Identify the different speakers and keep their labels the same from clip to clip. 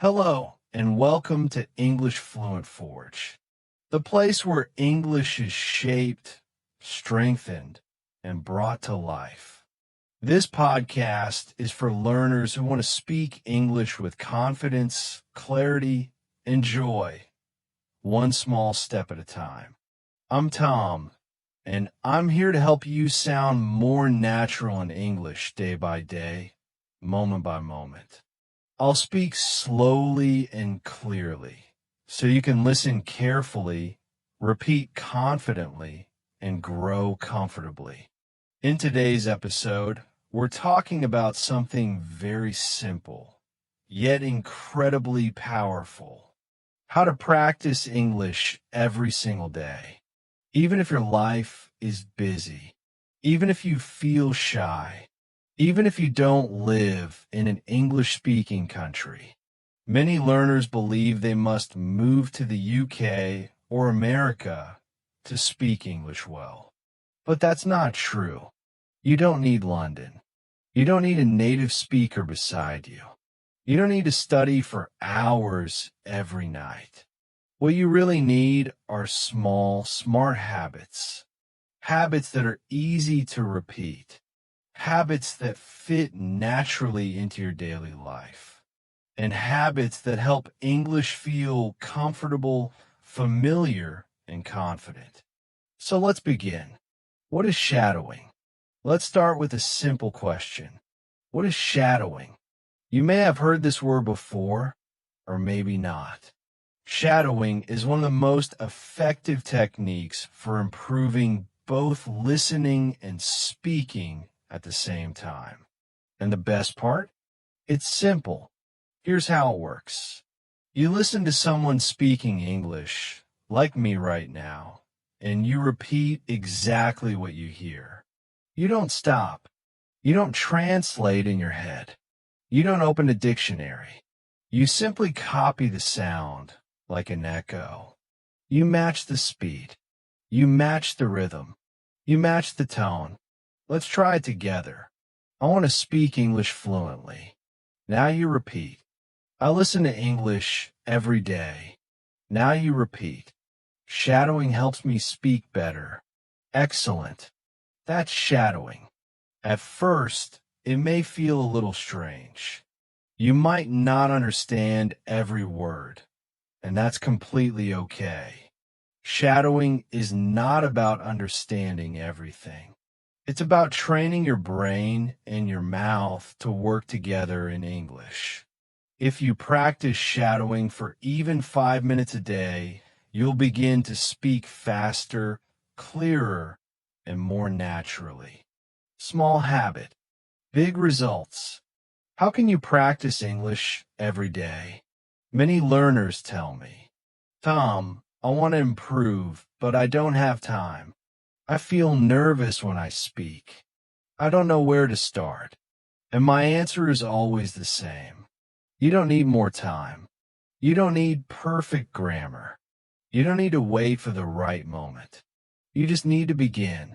Speaker 1: Hello, and welcome to English Fluent Forge, the place where English is shaped, strengthened, and brought to life. This podcast is for learners who want to speak English with confidence, clarity, and joy, one small step at a time. I'm Tom, and I'm here to help you sound more natural in English day by day, moment by moment. I'll speak slowly and clearly so you can listen carefully, repeat confidently, and grow comfortably. In today's episode, we're talking about something very simple, yet incredibly powerful. How to practice English every single day. Even if your life is busy, even if you feel shy, even if you don't live in an English-speaking country. Many learners believe they must move to the UK or America to speak English well. But that's not true. You don't need London. You don't need a native speaker beside you. You don't need to study for hours every night. What you really need are small, smart habits. Habits that are easy to repeat. Habits that fit naturally into your daily life, and habits that help English feel comfortable, familiar, and confident. So let's begin. What is shadowing? Let's start with a simple question. What is shadowing? You may have heard this word before, or maybe not. Shadowing is one of the most effective techniques for improving both listening and speaking at the same time. And the best part? It's simple. Here's how it works. You listen to someone speaking English, like me right now, and you repeat exactly what you hear. You don't stop. You don't translate in your head. You don't open a dictionary. You simply copy the sound like an echo. You match the speed. You match the rhythm. You match the tone. Let's try it together. I want to speak English fluently. Now you repeat. I listen to English every day. Now you repeat. Shadowing helps me speak better. Excellent. That's shadowing. At first, it may feel a little strange. You might not understand every word, and that's completely okay. Shadowing is not about understanding everything. It's about training your brain and your mouth to work together in English. If you practice shadowing for even 5 minutes a day, you'll begin to speak faster, clearer, and more naturally. Small habit, big results. How can you practice English every day? Many learners tell me, Tom, I want to improve, but I don't have time. I feel nervous when I speak. I don't know where to start. And my answer is always the same. You don't need more time. You don't need perfect grammar. You don't need to wait for the right moment. You just need to begin.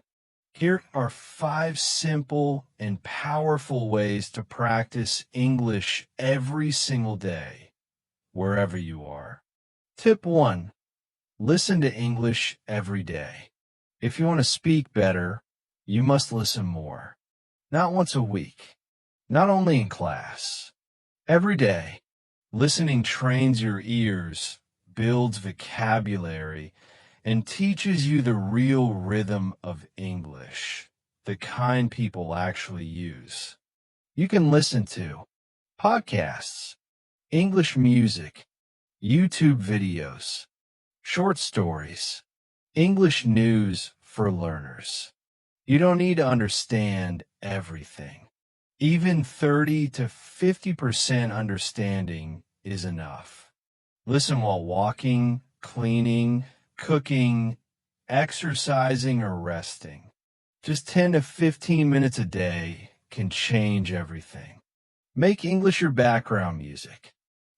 Speaker 1: Here are 5 simple and powerful ways to practice English every single day, wherever you are. Tip 1. Listen to English every day. If you want to speak better, you must listen more. Not once a week. Not only in class. Every day. Listening trains your ears, builds vocabulary, and teaches you the real rhythm of English, the kind people actually use. You can listen to podcasts, English music, YouTube videos, short stories, English news for learners. You don't need to understand everything. Even 30 to 50% understanding is enough. Listen while walking, cleaning, cooking, exercising, or resting. Just 10 to 15 minutes a day can change everything. Make English your background music.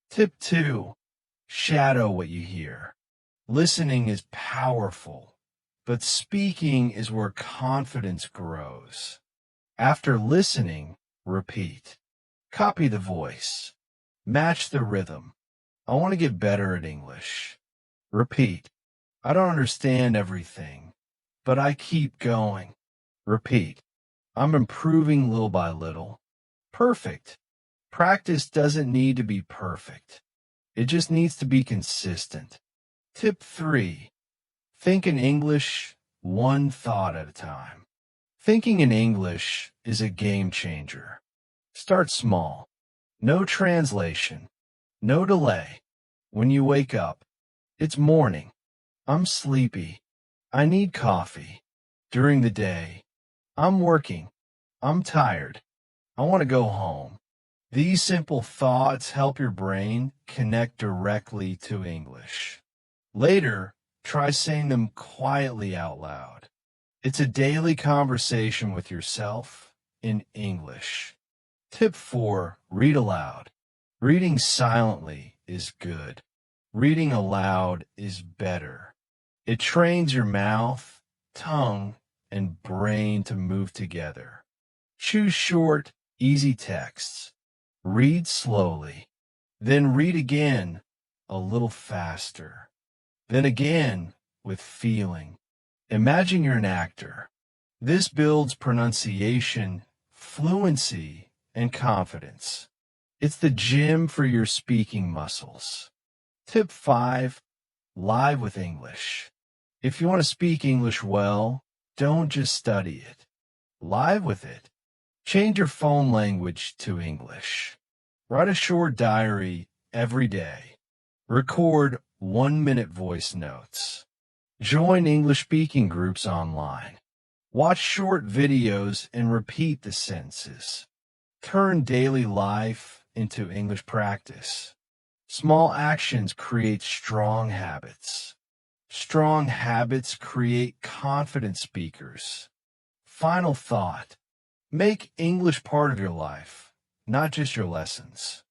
Speaker 1: Tip 2. Shadow what you hear. Listening is powerful, but speaking is where confidence grows. After listening, repeat. Copy the voice. Match the rhythm. I want to get better at English. Repeat. I don't understand everything, but I keep going. Repeat. I'm improving little by little. Perfect. Practice doesn't need to be perfect. It just needs to be consistent. Tip 3. Think in English one thought at a time. Thinking in English is a game changer. Start small. No translation. No delay. When you wake up, it's morning. I'm sleepy. I need coffee. During the day, I'm working. I'm tired. I want to go home. These simple thoughts help your brain connect directly to English. Later, try saying them quietly out loud. It's a daily conversation with yourself in English. Tip 4. Read aloud. Reading silently is good. Reading aloud is better. It trains your mouth, tongue, and brain to move together. Choose short, easy texts. Read slowly. Then read again, a little faster. Then again, with feeling. Imagine you're an actor. This builds pronunciation, fluency, and confidence. It's the gym for your speaking muscles. Tip 5. Live with English. If you want to speak English well, don't just study it. Live with it. Change your phone language to English. Write a short diary every day. Record 1-minute voice notes. Join English speaking groups online. Watch short videos and repeat the sentences. Turn daily life into English practice. Small actions create strong habits. Strong habits create confident speakers. Final thought. Make English part of your life, not just your lessons.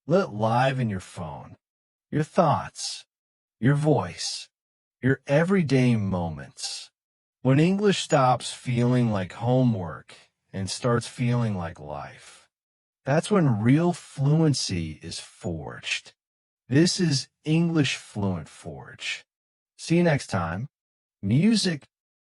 Speaker 1: Let it live in your phone, your thoughts, your voice, your everyday moments. When English stops feeling like homework and starts feeling like life, that's when real fluency is forged. This is English Fluent Forge. See you next time. Music